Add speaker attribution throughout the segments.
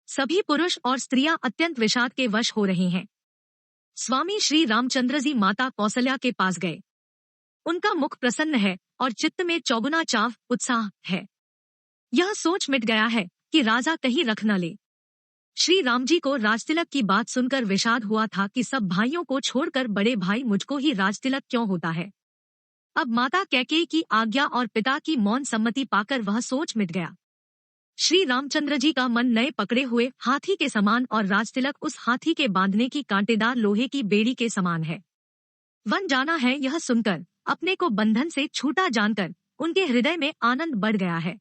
Speaker 1: सभी पुरुष और स्त्रियां अत्यंत विषाद के वश हो रहे हैं। स्वामी श्री रामचंद्र जी माता कौशल्या के पास गए। उनका मुख प्रसन्न है और चित्त में चौगुना चाव उत्साह है। यह सोच मिट गया है कि राजा कहीं रख न ले। श्री राम जी को राजतिलक की बात सुनकर विषाद हुआ था कि सब भाइयों को छोड़कर बड़े भाई मुझको ही राजतिलक क्यों होता है। अब माता कैकेयी की आज्ञा और पिता की मौन सम्मति पाकर वह सोच मिट गया। श्री रामचंद्र जी का मन नए पकड़े हुए हाथी के समान और राजतिलक उस हाथी के बांधने की कांटेदार लोहे की बेड़ी के समान है। वन जाना है यह सुनकर, अपने को बंधन से छूटा जानकर उनके हृदय में आनंद बढ़ गया है।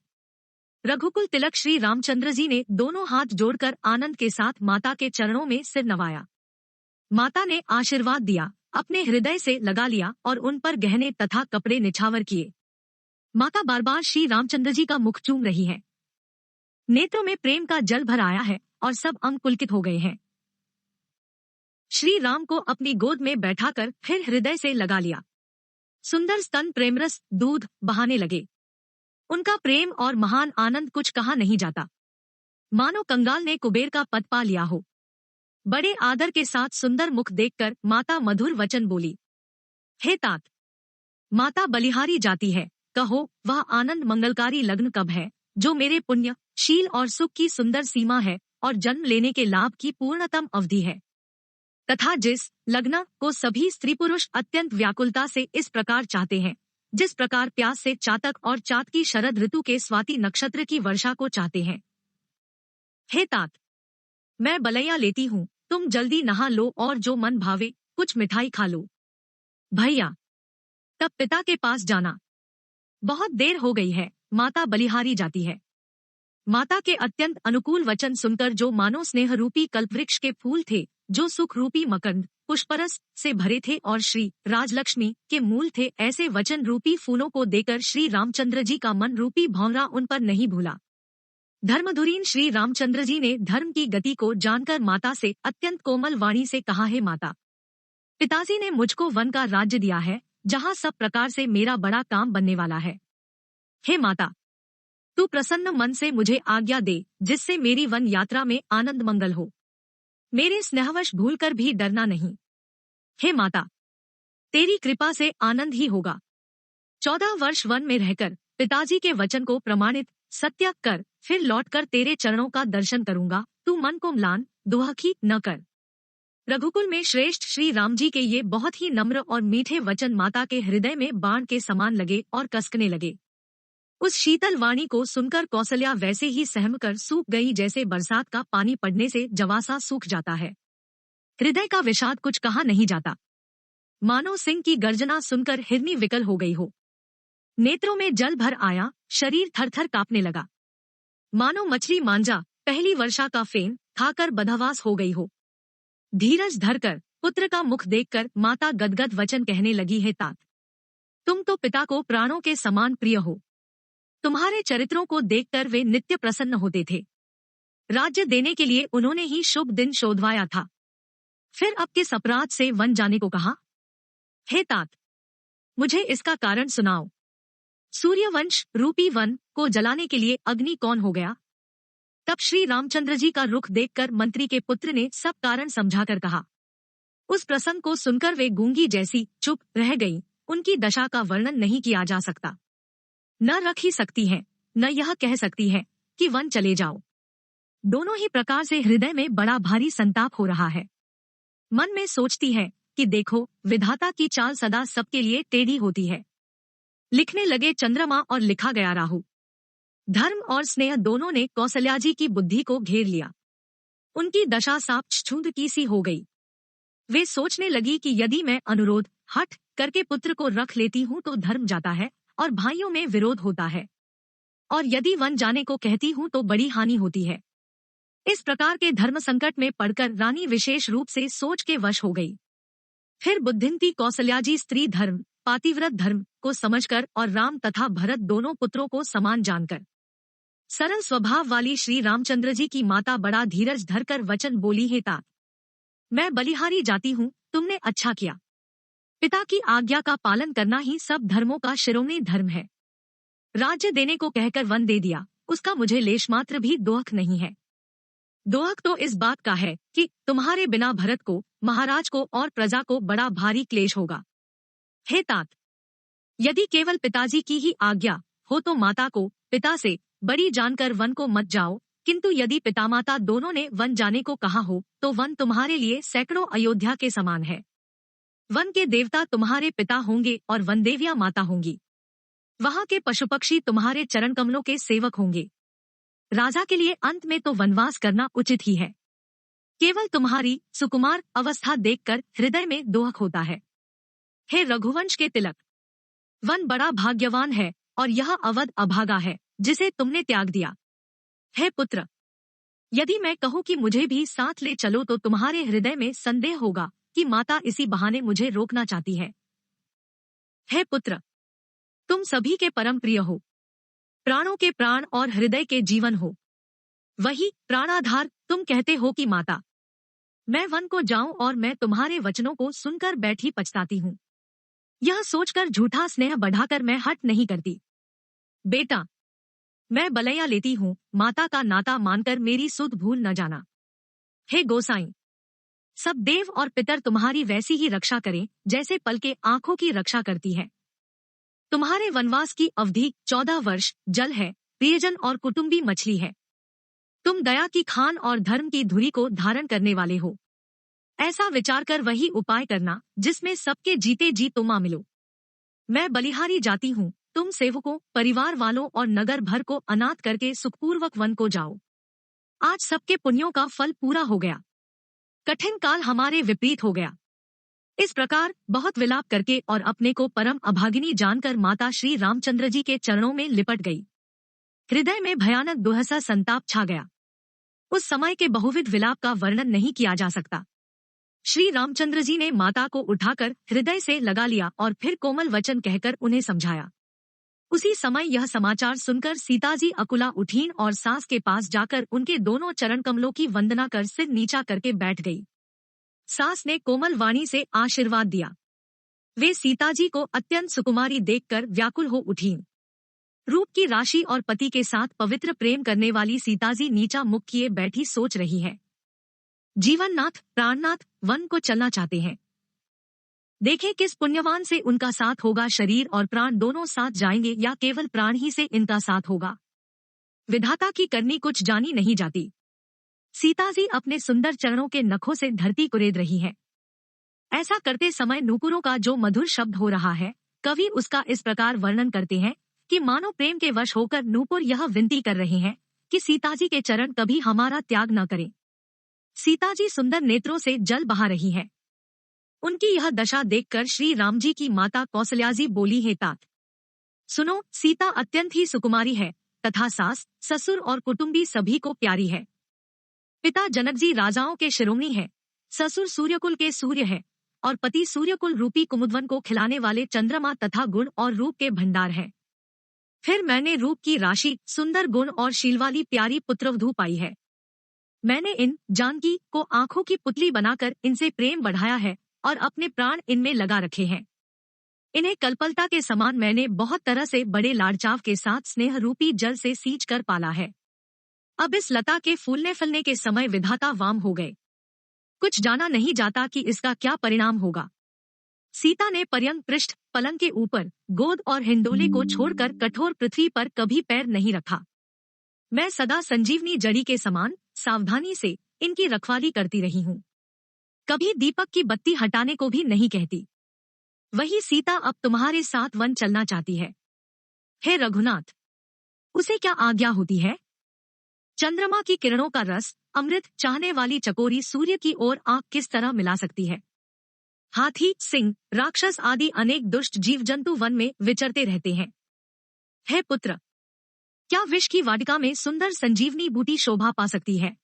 Speaker 1: रघुकुल तिलक श्री रामचंद्र जी ने दोनों हाथ जोड़कर आनंद के साथ माता के चरणों में सिर नवाया। माता ने आशीर्वाद दिया, अपने हृदय से लगा लिया और उन पर गहने तथा कपड़े निछावर किए। माता बार बार श्री रामचंद्र जी का मुख चूम रही है। नेत्रों में प्रेम का जल भर आया है और सब अंग पुलकित हो गए हैं। श्री राम को अपनी गोद में बैठाकर फिर हृदय से लगा लिया। सुंदर स्तन प्रेमरस दूध बहाने लगे। उनका प्रेम और महान आनंद कुछ कहा नहीं जाता। मानो कंगाल ने कुबेर का पद पा लिया हो। बड़े आदर के साथ सुंदर मुख देखकर माता मधुर वचन बोली, हे तात, माता बलिहारी जाती है, कहो वह आनंद मंगलकारी लग्न कब है जो मेरे पुण्य शील और सुख की सुंदर सीमा है और जन्म लेने के लाभ की पूर्णतम अवधि है, तथा जिस लग्न को सभी स्त्री पुरुष अत्यंत व्याकुलता से इस प्रकार चाहते हैं जिस प्रकार प्यास से चातक और चात की शरद ऋतु के स्वाति नक्षत्र की वर्षा को चाहते हैं। हे तात, मैं बलैया लेती हूँ, तुम जल्दी नहा लो और जो मन भावे कुछ मिठाई खा लो। भैया, तब पिता के पास जाना। बहुत देर हो गई है, माता बलिहारी जाती है। माता के अत्यंत अनुकूल वचन सुनकर जो मानो स्नेह रूपी कल्पवृक्ष के फूल थे, जो सुख रूपी मकरंद पुष्परस से भरे थे और श्री राजलक्ष्मी के मूल थे, ऐसे वचन रूपी फूलों को देकर श्री रामचंद्र जी का मन रूपी भौंरा उन पर नहीं भूला। धर्मधुरीन श्री रामचंद्र जी ने धर्म की गति को जानकर माता से अत्यंत कोमल वाणी से कहा, हे माता, पिताजी ने मुझको वन का राज्य दिया है जहाँ सब प्रकार से मेरा बड़ा काम बनने वाला है। हे माता, तू प्रसन्न मन से मुझे आज्ञा दे जिससे मेरी वन यात्रा में आनंद मंगल हो। मेरे स्नेहवश भूलकर भी डरना नहीं। हे माता, तेरी कृपा से आनंद ही होगा। 14 वर्ष वन में रहकर पिताजी के वचन को प्रमाणित सत्य कर फिर लौटकर तेरे चरणों का दर्शन करूंगा। तू मन को म्लान दुहखी न कर। रघुकुल में श्रेष्ठ श्री राम जी के ये बहुत ही नम्र और मीठे वचन माता के हृदय में बाण के समान लगे और कसकने लगे। उस शीतल वाणी को सुनकर कौशल्या वैसे ही सहमकर सूख गई जैसे बरसात का पानी पड़ने से जवासा सूख जाता है। हृदय का विषाद कुछ कहा नहीं जाता। मानो सिंह की गर्जना सुनकर हिरनी विकल हो गई हो। नेत्रों में जल भर आया, शरीर थरथर कांपने लगा। मानो मछली मांजा पहली वर्षा का फेन खाकर बदहवास हो गई हो। धीरज धरकर पुत्र का मुख देखकर माता गदगद वचन कहने लगी, है तात, तुम तो पिता को प्राणों के समान प्रिय हो। तुम्हारे चरित्रों को देखकर वे नित्य प्रसन्न होते थे। राज्य देने के लिए उन्होंने ही शुभ दिन शोधवाया था। फिर अब किस अपराध से वन जाने को कहा? हे तात, मुझे इसका कारण सुनाओ। सूर्यवंश रूपी वन को जलाने के लिए अग्नि कौन हो गया? तब श्री रामचंद्र जी का रुख देखकर मंत्री के पुत्र ने सब कारण समझाकर कहा। उस प्रसंग को सुनकर वे गूंगी जैसी चुप रह गई। उनकी दशा का वर्णन नहीं किया जा सकता। न रख ही सकती है, न यह कह सकती है कि वन चले जाओ। दोनों ही प्रकार से हृदय में बड़ा भारी संताप हो रहा है। मन में सोचती है कि देखो, विधाता की चाल सदा सबके लिए टेढ़ी होती है। लिखने लगे चंद्रमा और लिखा गया राहु। धर्म और स्नेह दोनों ने कौशल्या जी की बुद्धि को घेर लिया। उनकी दशा साप छूंद की सी हो गई। वे सोचने लगी कि यदि मैं अनुरोध हठ करके पुत्र को रख लेती हूँ तो धर्म जाता है और भाइयों में विरोध होता है, और यदि वन जाने को कहती हूँ तो बड़ी हानि होती है। इस प्रकार के धर्म संकट में पड़कर रानी विशेष रूप से सोच के वश हो गई। फिर बुद्धिमती कौशल्या जी स्त्री धर्म पातिव्रत धर्म को समझकर और राम तथा भरत दोनों पुत्रों को समान जानकर सरल स्वभाव वाली श्री रामचंद्र जी की माता बड़ा धीरज धरकर वचन बोली, हे तात, मैं बलिहारी जाती हूँ, तुमने अच्छा किया। पिता की आज्ञा का पालन करना ही सब धर्मों का शिरोमणि धर्म है। राज्य देने को कहकर वन दे दिया, उसका मुझे लेश मात्र भी दुख नहीं है। दोहक तो इस बात का है कि तुम्हारे बिना भरत को, महाराज को और प्रजा को बड़ा भारी क्लेश होगा। हे तात, यदि केवल पिताजी की ही आज्ञा हो तो माता को पिता से बड़ी जानकर वन को मत जाओ, किंतु यदि पितामाता दोनों ने वन जाने को कहा हो तो वन तुम्हारे लिए सैकड़ों अयोध्या के समान है। वन के देवता तुम्हारे पिता होंगे और वन देवियां माता होंगी। वहां के पशु पक्षी तुम्हारे चरण कमलों के सेवक होंगे। राजा के लिए अंत में तो वनवास करना उचित ही है। केवल तुम्हारी सुकुमार अवस्था देखकर हृदय में दोहक होता है। हे रघुवंश के तिलक, वन बड़ा भाग्यवान है और यह अवध अभागा है जिसे तुमने त्याग दिया। हे पुत्र, यदि मैं कहूँ कि मुझे भी साथ ले चलो तो तुम्हारे हृदय में संदेह होगा कि माता इसी बहाने मुझे रोकना चाहती है। हे पुत्र, तुम सभी के परम प्रिय हो, प्राणों के प्राण और हृदय के जीवन हो। वही प्राणाधार तुम कहते हो कि माता, मैं वन को जाऊं और मैं तुम्हारे वचनों को सुनकर बैठी पछताती हूँ। यह सोचकर झूठा स्नेह बढ़ाकर मैं हट नहीं करती। बेटा, मैं बलैया लेती हूँ, माता का नाता मानकर मेरी सुध भूल न जाना। हे गोसाई, सब देव और पितर तुम्हारी वैसी ही रक्षा करें जैसे पल के आंखों की रक्षा करती है। तुम्हारे वनवास की अवधि 14 वर्ष जल है, प्रियजन और कुटुंबी मछली है। तुम दया की खान और धर्म की धुरी को धारण करने वाले हो। ऐसा विचार कर वही उपाय करना जिसमें सबके जीते जी तुम आ मिलो। मैं बलिहारी जाती हूँ, तुम सेवकों, परिवार वालों और नगर भर को अनाथ करके सुखपूर्वक वन को जाओ। आज सबके पुण्यों का फल पूरा हो गया। कठिन काल हमारे विपरीत हो गया। इस प्रकार बहुत विलाप करके और अपने को परम अभागिनी जानकर माता श्री रामचंद्र जी के चरणों में लिपट गई। हृदय में भयानक दुहसा संताप छा गया। उस समय के बहुविध विलाप का वर्णन नहीं किया जा सकता। श्री रामचंद्र जी ने माता को उठाकर हृदय से लगा लिया और फिर कोमल वचन कहकर उन्हें समझाया। उसी समय यह समाचार सुनकर सीता जी अकुला उठीं और सास के पास जाकर उनके दोनों चरण कमलों की वंदना कर सिर नीचा करके बैठ गई। सास ने कोमल वाणी से आशीर्वाद दिया। वे सीता जी को अत्यंत सुकुमारी देखकर व्याकुल हो उठीं। रूप की राशि और पति के साथ पवित्र प्रेम करने वाली सीता जी नीचा मुख किए बैठी सोच रही है। जीवननाथ, प्राणनाथ वन को चलना चाहते हैं। देखें किस पुण्यवान से उनका साथ होगा, शरीर और प्राण दोनों साथ जाएंगे या केवल प्राण ही से इनका साथ होगा। विधाता की करनी कुछ जानी नहीं जाती। सीता जी अपने सुंदर चरणों के नखों से धरती कुरेद रही है। ऐसा करते समय नूपुरों का जो मधुर शब्द हो रहा है, कवि उसका इस प्रकार वर्णन करते हैं कि मानो प्रेम के वश होकर नूपुर यह विनती कर रहे हैं कि सीता जी के चरण कभी हमारा त्याग न करें। सीता जी सुंदर नेत्रों से जल बहा रही है। उनकी यह दशा देखकर श्री राम जी की माता कौसल्या जी बोली, हे तात, सुनो, सीता अत्यंत ही सुकुमारी है तथा सास, ससुर और कुटुंबी सभी को प्यारी है। पिता जनक जी राजाओं के शिरोमणि है, ससुर सूर्यकुल के सूर्य है और पति सूर्यकुल रूपी कुमुदवन को खिलाने वाले चंद्रमा तथा गुण और रूप के भंडार है। फिर मैंने रूप की राशि, सुंदर गुण और शील वाली प्यारी पुत्रवधू पाई है। मैंने इन जानकी को आंखों की पुतली बनाकर इनसे प्रेम बढ़ाया है और अपने प्राण इनमें लगा रखे हैं। इन्हें कल्पलता के समान मैंने बहुत तरह से बड़े लाड़चाव के साथ स्नेह रूपी जल से सींच कर पाला है। अब इस लता के फूलने फलने के समय विधाता वाम हो गए। कुछ जाना नहीं जाता कि इसका क्या परिणाम होगा। सीता ने पर्यंक पृष्ठ, पलंग के ऊपर, गोद और हिंडोले को छोड़कर कठोर पृथ्वी पर कभी पैर नहीं रखा। मैं सदा संजीवनी जड़ी के समान सावधानी से इनकी रखवाली करती रही हूँ। कभी दीपक की बत्ती हटाने को भी नहीं कहती। वही सीता अब तुम्हारे साथ वन चलना चाहती है। हे रघुनाथ, उसे क्या आज्ञा होती है? चंद्रमा की किरणों का रस अमृत चाहने वाली चकोरी सूर्य की ओर आंख किस तरह मिला सकती है? हाथी, सिंह, राक्षस आदि अनेक दुष्ट जीव जंतु वन में विचरते रहते हैं। हे पुत्र, क्या विष की वाटिका में सुंदर संजीवनी बूटी शोभा पा सकती है?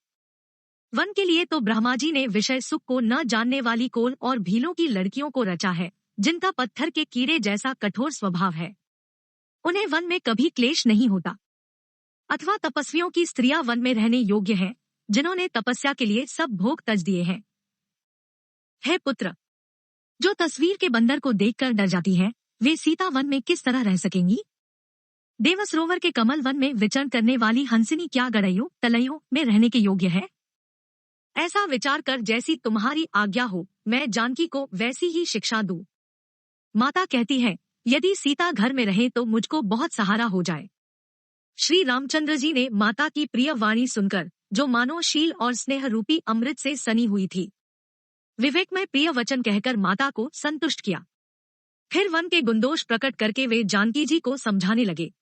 Speaker 1: वन के लिए तो ब्रह्मा जी ने विषय सुख को न जानने वाली कोल और भीलों की लड़कियों को रचा है, जिनका पत्थर के कीड़े जैसा कठोर स्वभाव है। उन्हें वन में कभी क्लेश नहीं होता। अथवा तपस्वियों की स्त्रियां वन में रहने योग्य हैं, जिन्होंने तपस्या के लिए सब भोग तज दिए हैं। हे पुत्र, जो तस्वीर के बंदर को देखकर डर जाती है, वे सीता वन में किस तरह रह सकेंगी? देवसरोवर के कमल वन में विचरण करने वाली हंसिनी क्या गड़ैयों तलैयों में रहने के योग्य है? ऐसा विचार कर जैसी तुम्हारी आज्ञा हो, मैं जानकी को वैसी ही शिक्षा दूं। माता कहती है, यदि सीता घर में रहे तो मुझको बहुत सहारा हो जाए। श्री रामचंद्र जी ने माता की प्रिय वाणी सुनकर, जो मानो शील और स्नेह रूपी अमृत से सनी हुई थी, विवेक में प्रिय वचन कहकर माता को संतुष्ट किया। फिर वन के गुणदोष प्रकट करके वे जानकी जी को समझाने लगे।